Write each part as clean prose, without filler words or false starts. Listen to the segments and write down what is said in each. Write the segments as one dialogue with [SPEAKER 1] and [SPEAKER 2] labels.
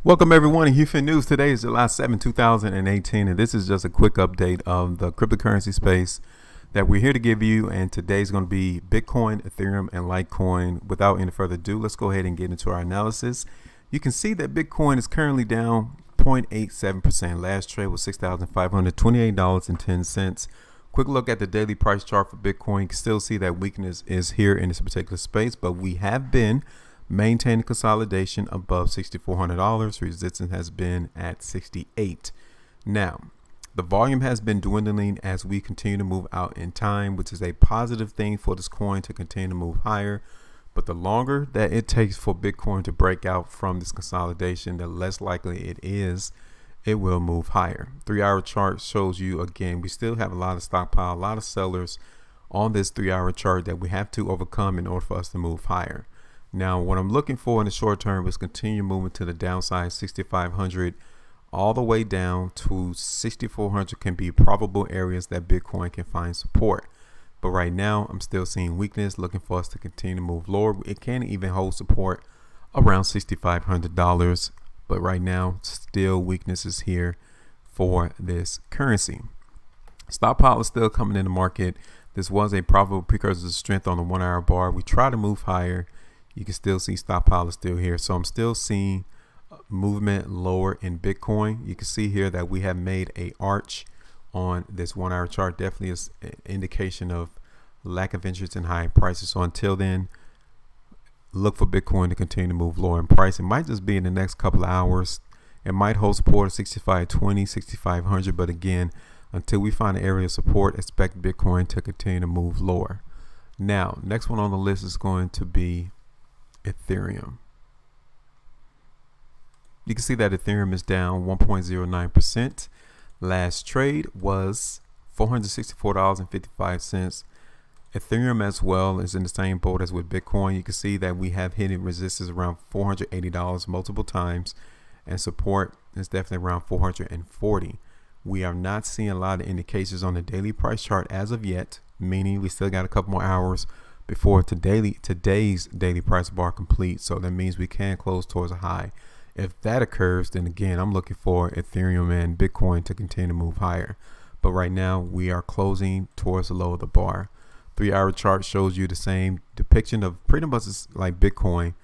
[SPEAKER 1] Welcome everyone to HueFin News. Today is July 7, 2018, and this is just a quick update of the cryptocurrency space that we're here to give you. And today's going to be Bitcoin, Ethereum, and Litecoin. Without any further ado, let's go ahead and get into our analysis. You can see that Bitcoin is currently down 0.87%. Last trade was $6,528.10. Quick look at the daily price chart for Bitcoin. You can still see that weakness is here in this particular space, but we have been maintaining consolidation above $6,400. Resistance has been at 68. Now, the volume has been dwindling as we continue to move out in time, which is a positive thing for this coin to continue to move higher. But the longer that it takes for Bitcoin to break out from this consolidation, the less likely it is it will move higher. 3-hour chart shows you, again, we still have a lot of stockpile, a lot of sellers on this 3-hour chart that we have to overcome in order for us to move higher. Now, what I'm looking for in the short term is continue moving to the downside. 6,500 all the way down to 6,400 can be probable areas that Bitcoin can find support. But right now, I'm still seeing weakness, looking for us to continue to move lower. It can even hold support around $6,500. But right now, still weakness is here for this currency. Stockpile is still coming in the market. This was a probable precursor of strength on the 1-hour bar. We try to move higher. You can still see stockpile is still here. So I'm still seeing movement lower in Bitcoin. You can see here that we have made a arch on this 1-hour chart. Definitely is an indication of lack of interest in high prices. So until then, look for Bitcoin to continue to move lower in price. It might just be in the next couple of hours. It might hold support at 6,520, 6,500. But again, until we find an area of support, expect Bitcoin to continue to move lower. Now, next one on the list is going to be Ethereum. You can see that Ethereum is down 1.09%. Last trade was $464.55. Ethereum as well is in the same boat as with Bitcoin. You can see that we have hit resistance around $480 multiple times, and support is definitely around $440. We are not seeing a lot of indications on the daily price chart as of yet, meaning we still got a couple more hours before today's daily price bar complete. So that means we can close towards a high. If that occurs, then again, I'm looking for Ethereum and Bitcoin to continue to move higher. But right now we are closing towards the low of the bar. 3-hour chart shows you the same depiction of pretty much like Bitcoin.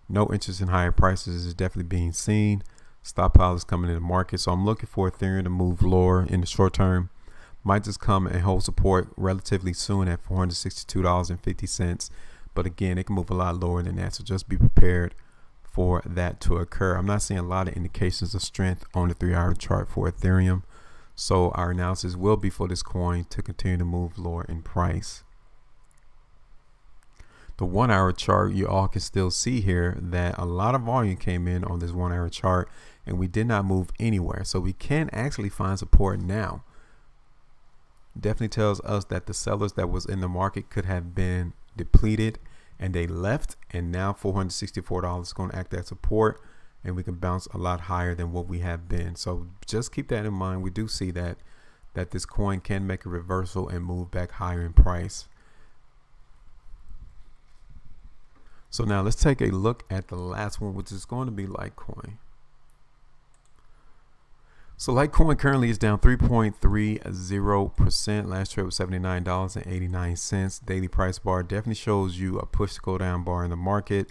[SPEAKER 1] No interest in higher prices is definitely being seen. Stockpile is coming in the market. So I'm looking for Ethereum to move lower in the short term. Might just come and hold support relatively soon at $462.50. But again, it can move a lot lower than that. So just be prepared for that to occur. I'm not seeing a lot of indications of strength on the 3-hour chart for Ethereum. So our analysis will be for this coin to continue to move lower in price. The 1-hour chart, you all can still see here that a lot of volume came in on this 1-hour chart and we did not move anywhere. So we can actually find support now. Definitely tells us that the sellers that was in the market could have been depleted and they left, and now $464 is going to act as support, and we can bounce a lot higher than what we have been. So just keep that in mind. We do see that this coin can make a reversal and move back higher in price. So now let's take a look at the last one, which is going to be Litecoin. So Litecoin currently is down 3.30%. Last trade was $79.89. Daily price bar definitely shows you a push to go down bar in the market.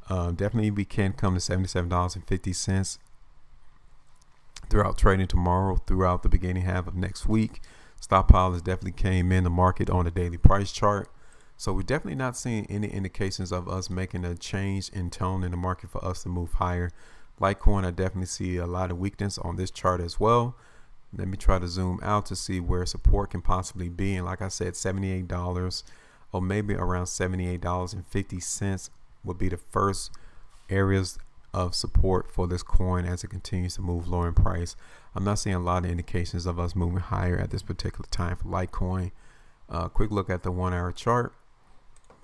[SPEAKER 1] Definitely we can come to $77.50 throughout trading tomorrow, throughout the beginning half of next week. Stockpile has definitely came in the market on the daily price chart. So we're definitely not seeing any indications of us making a change in tone in the market for us to move higher. Litecoin, I definitely see a lot of weakness on this chart as well. Let me try to zoom out to see where support can possibly be. And like I said, $78 or maybe around $78.50 would be the first areas of support for this coin as it continues to move lower in price. I'm not seeing a lot of indications of us moving higher at this particular time for Litecoin. Quick look at the 1-hour chart.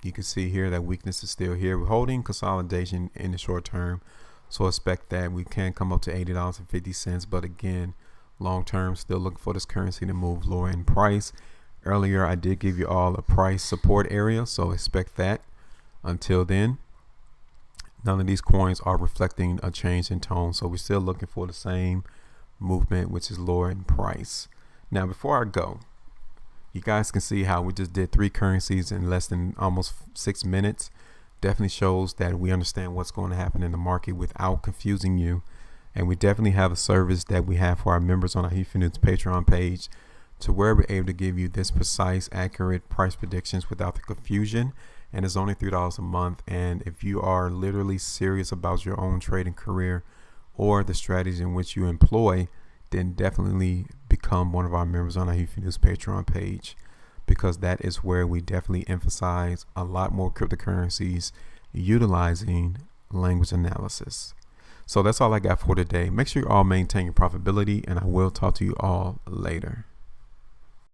[SPEAKER 1] You can see here that weakness is still here. We're holding consolidation in the short term. So expect that we can come up to $80.50. But again, long term, still looking for this currency to move lower in price. Earlier, I did give you all a price support area. So expect that. Until then, none of these coins are reflecting a change in tone. So we're still looking for the same movement, which is lower in price. Now, before I go, you guys can see how we just did 3 currencies in less than almost 6 minutes. Definitely shows that we understand what's going to happen in the market without confusing you. And we definitely have a service that we have for our members on our HueFin Patreon page, to where we're able to give you this precise, accurate price predictions without the confusion. And it's only $3 a month. And if you are literally serious about your own trading career or the strategies in which you employ, then definitely become one of our members on our HueFin Patreon page, because that is where we definitely emphasize a lot more cryptocurrencies utilizing language analysis. So that's all I got for today. Make sure you all maintain your profitability, and I will talk to you all later.